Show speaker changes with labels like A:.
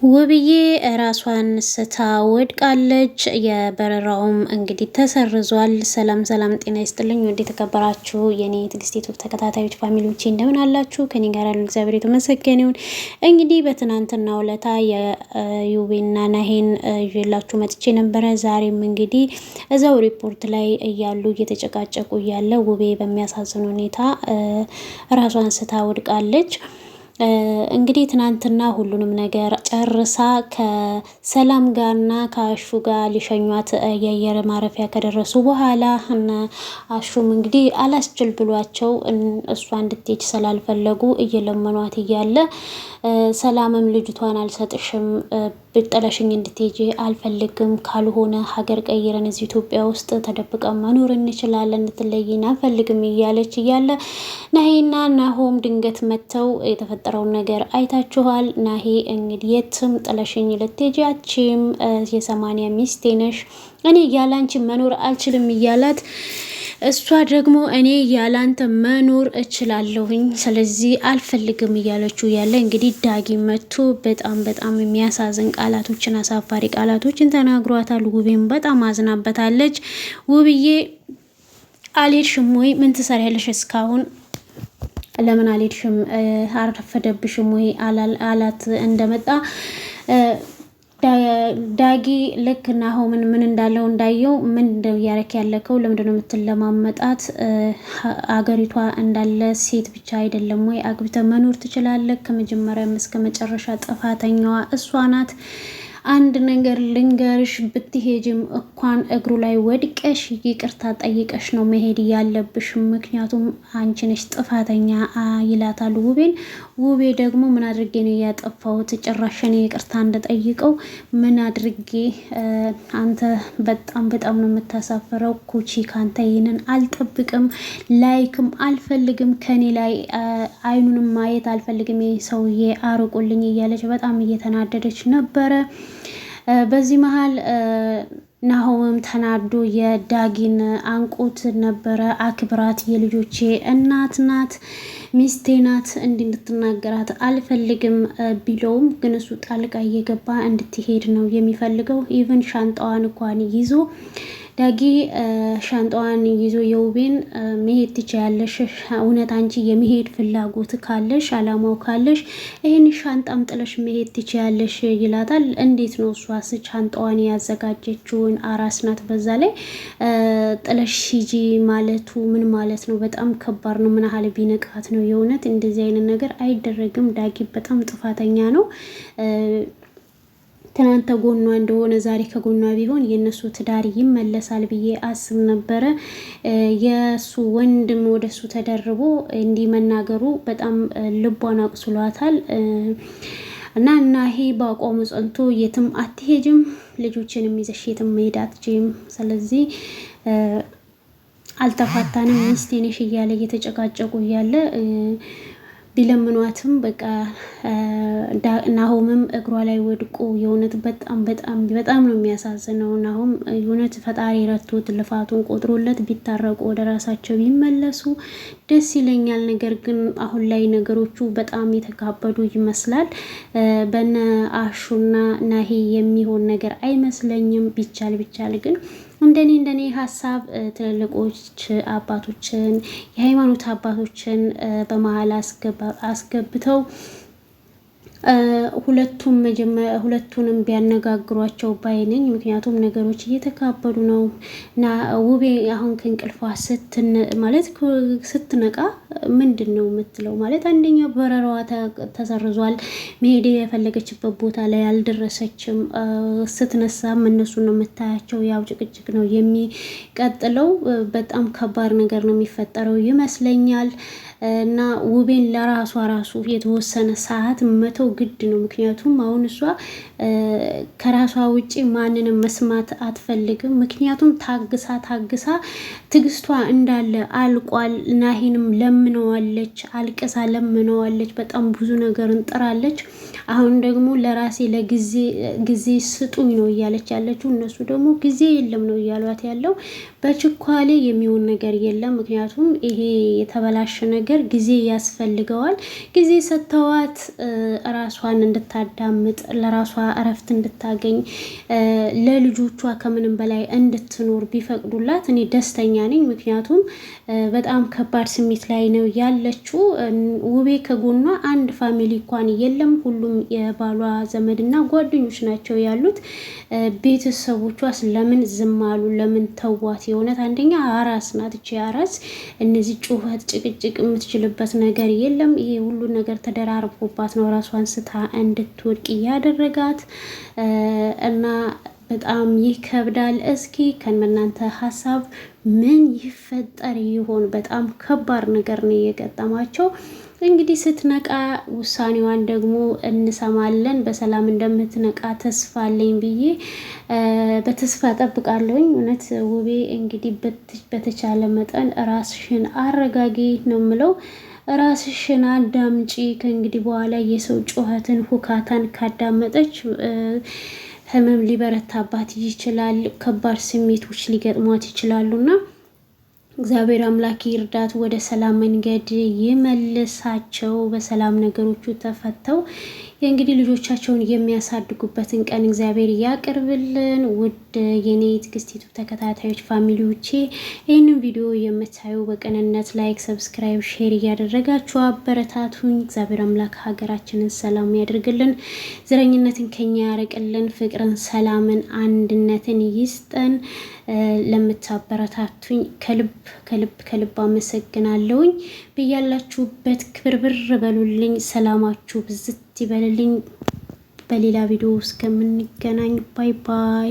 A: ውብዬ ራሷን ስታ ወድቃለች። የበረራውም እንግዲህ ተሰርዟል። ሰላም ሰላም፣ ጤና ይስጥልኝ ወደ ተከበራችሁ የኔ ትግስት ዩቲዩብ ተከታታዮች ፋሚሊዎቼ እንደምን አላችሁ? ከኔ ጋር ያለው እግዚአብሔር የተመሰገነ ይሁን። እንግዲህ በትናንትናው ዕለት የዩቤና ናሂን ይዤላችሁ መጥቼ ነበረ። ዛሬም እንግዲህ እዛው ሪፖርት ላይ እያሉ እየተጨቃጨቁ እያለ ውቤ በሚያሳዝን ሁኔታ ራሷን ስታ ወድቃለች። እንግዲህ ትናንትና ሁሉንም ነገር ጨርሳ ከሰላም ጋርና ከአሹ ጋር ሊሸኟት የአየር ማረፊያ ከደረሱ በኋላ አሹም እንግዲህ አላስችል ብሏቸው እሷ እንድትሄድ ስላልፈለጉ እየለመኗት እያለ ሰላምም ልጅቷን አልሰጥሽም፣ ብጥለሽኝ እንድትሄጂ አልፈልግም፣ ካልሆነ ሀገር ቀይረን እዚህ ኢትዮጵያ ውስጥ ተደብቀን መኖር እንችላለን፣ እንድትለይን አልፈልግም እያለች እያለ ናሂና ናሆም ድንገት መጥተው የተፈጠረውን ነገር አይታችኋል። ናሂ እንግዲህ የትም ጥለሽኝ ልትሄጂ አትችይም፣ የ80 ሚስቴ ነሽ፣ እኔ ያላንቺ መኖር አልችልም እያላት እሷ ደግሞ እኔ ያላንተ መኖር እችላለሁኝ ስለዚህ አልፈልግም እያለችው ያለ እንግዲህ ዳጊ መጥቶ በጣም የሚያሳዝን ቃላቶችን አሳፋሪ ቃላቶችን ተናግሯታል። ውቤም በጣም አዝናበታለች። ውብዬ አልሄድሽም ወይ? ምን ትሰሪያለሽ? እስካሁን ለምን አልሄድሽም? አረፈደብሽም ወይ አላት እንደመጣ ዳጊ ልክ ናሆምን ምን እንዳለው እንዳየው ምን እያረክ ያለከው ለምንድነው የምትለማመጣት? አገሪቷ እንዳለ ሴት ብቻ አይደለም ወይ? አግብተ መኖር ትችላለህ። ከመጀመሪያም እስከ መጨረሻ ጥፋተኛዋ እሷ ናት። አንድ ነገር ልንገርሽ፣ ብትሄጅም እንኳን እግሩ ላይ ወድቀሽ ይቅርታ ጠይቀሽ ነው መሄድ ያለብሽ፣ ምክንያቱም አንቺ ነሽ ጥፋተኛ ይላታል ውቤን። ውቤ ደግሞ ምን አድርጌ ነው ያጠፋሁት? ጭራሽን ይቅርታ እንደጠይቀው ምን አድርጌ? አንተ በጣም ነው የምታሳፍረው። ኩቺ ካንተ ይህንን አልጠብቅም፣ ላይክም አልፈልግም፣ ከኔ ላይ አይኑንም ማየት አልፈልግም፣ ሰውዬ አርቁልኝ እያለች በጣም እየተናደደች ነበረ። በዚህ መሀል ናሆምም ተናዶ የዳጊን አንቆት ነበረ። አክብራት፣ የልጆቼ እናት ናት፣ ሚስቴ ናት፣ እንድትናገራት አልፈልግም ቢለውም ግን እሱ ጣልቃ እየገባ እንድትሄድ ነው የሚፈልገው። ኢቭን ሻንጣዋን እንኳን ይዞ ዳጊ ሻንጣዋን ይዞ የውቤን መሄድ ትችያለሽ፣ እውነት አንቺ የመሄድ ፍላጎት ካለሽ አላማው ካለሽ ይህን ሻንጣም ጥለሽ መሄድ ትችያለሽ ይላታል። እንዴት ነው እሷ ሻንጣዋን ያዘጋጀችውን አራስ ናት፣ በዛ ላይ ጥለሽ ሂጂ ማለቱ ምን ማለት ነው? በጣም ከባድ ነው። ምን ያህል ቢነቃት ነው? የእውነት እንደዚህ አይነት ነገር አይደረግም። ዳጊ በጣም ጥፋተኛ ነው። ትናንት ከጎኗ እንደሆነ ዛሬ ከጎኗ ቢሆን የነሱ ትዳር ይመለሳል ብዬ አስብ ነበረ። የሱ ወንድም ወደሱ ተደርቦ እንዲህ መናገሩ በጣም ልቧን አቁስሏታል። እና ናሂ በአቋሙ ጸንቶ የትም አትሄጅም፣ ልጆችንም ይዘሽ የትም መሄድ አትችይም፣ ስለዚህ አልተፋታንም፣ ሚስቴ ነሽ እያለ እየተጨቃጨቁ እያለ ቢለምኗትም በቃ ናሆምም እግሯ ላይ ወድቆ የእውነት በጣም ነው የሚያሳዝነው። ናሆም የእውነት ፈጣሪ ረቶት ልፋቱን ቆጥሮለት ቢታረቁ ወደ ራሳቸው ቢመለሱ ደስ ይለኛል። ነገር ግን አሁን ላይ ነገሮቹ በጣም የተካበዱ ይመስላል። በነ አሹና ናሂ የሚሆን ነገር አይመስለኝም። ቢቻል ግን እንደኔ ሀሳብ ትልልቆች አባቶችን የሃይማኖት አባቶችን በመሀል አስገብተው ሁለቱንም ቢያነጋግሯቸው ባይነኝ። ምክንያቱም ነገሮች እየተካበዱ ነው እና ውቤ አሁን ከእንቅልፏ ስትነቃ ምንድን ነው የምትለው? ማለት አንደኛ በረራዋ ተሰርዟል፣ መሄድ የፈለገችበት ቦታ ላይ አልደረሰችም። ስትነሳም እነሱን ነው የምታያቸው። ያው ጭቅጭቅ ነው የሚቀጥለው። በጣም ከባድ ነገር ነው የሚፈጠረው ይመስለኛል። እና ውቤን ለራሷ ራሱ የተወሰነ ሰዓት መተው ግድ ነው። ምክንያቱም አሁን እሷ ከራሷ ውጪ ማንንም መስማት አትፈልግም። ምክንያቱም ታግሳ ትግስቷ እንዳለ አልቋል። ናሂንም ለምነዋለች፣ አልቅሳ ለምነዋለች፣ በጣም ብዙ ነገር እንጥራለች። አሁን ደግሞ ለራሴ ጊዜ ስጡኝ ነው እያለች ያለችው። እነሱ ደግሞ ጊዜ የለም ነው እያሏት ያለው። በችኳሌ የሚሆን ነገር የለም። ምክንያቱም ይሄ የተበላሸ ነገር ጊዜ ያስፈልገዋል። ጊዜ ሰጥተዋት ራሷን እንድታዳምጥ ለራሷ እረፍት እንድታገኝ ለልጆቿ ከምንም በላይ እንድትኖር ቢፈቅዱላት እኔ ደስተኛ ነኝ። ምክንያቱም በጣም ከባድ ስሜት ላይ ነው ያለችው። ውቤ ከጎኗ አንድ ፋሚሊ እንኳን የለም። ሁሉም የባሏ ዘመድና ጓደኞች ናቸው ያሉት። ቤተሰቦቿስ ለምን ዝም አሉ? ለምን ተዋት? የእውነት አንደኛ አራስ ናት። እቺ አራስ እነዚህ ጩኸት፣ ጭቅጭቅ የምትችልበት ነገር የለም። ይሄ ሁሉ ነገር ተደራርቦባት ነው ራሷን ስታ እንድትወድቅ ያደረጋት እና በጣም ይከብዳል። እስኪ ከእናንተ ሀሳብ ምን ይፈጠር ይሆን? በጣም ከባድ ነገር ነው የገጠማቸው። እንግዲህ ስትነቃ ውሳኔዋን ደግሞ እንሰማለን። በሰላም እንደምትነቃ ተስፋ አለኝ ብዬ በተስፋ ጠብቃለሁኝ። እውነት ውቤ እንግዲህ በተቻለ መጠን ራስሽን አረጋጊ ነው የምለው። ራስሽን አዳምጪ። ከእንግዲህ በኋላ የሰው ጩኸትን፣ ሁካታን ካዳመጠች ህመም ሊበረታባት ይችላል። ከባድ ስሜቶች ሊገጥሟት ይችላሉና እግዚአብሔር አምላክ ይርዳት፣ ወደ ሰላም መንገድ ይመልሳቸው። በሰላም ነገሮቹ ተፈተው የእንግዲህ ልጆቻቸውን የሚያሳድጉበትን ቀን እግዚአብሔር ያቅርብልን። ውድ የኔ ትዕግስት ዩቲዩብ ተከታታዮች ፋሚሊዎቼ ይህንን ቪዲዮ የምታዩ በቅንነት ላይክ፣ ሰብስክራይብ፣ ሼር እያደረጋችሁ አበረታቱኝ። እግዚአብሔር አምላክ ሀገራችንን ሰላም ያደርግልን፣ ዘረኝነትን ከኛ ያርቅልን፣ ፍቅርን፣ ሰላምን፣ አንድነትን ይስጠን። ለምታበረታቱኝ ከልብ ከልብ ከልብ አመሰግናለሁኝ። በያላችሁበት ክብርብር በሉልኝ። ሰላማችሁ ብዝት ይበልልኝ። በሌላ ቪዲዮ እስከምንገናኝ ባይ ባይ።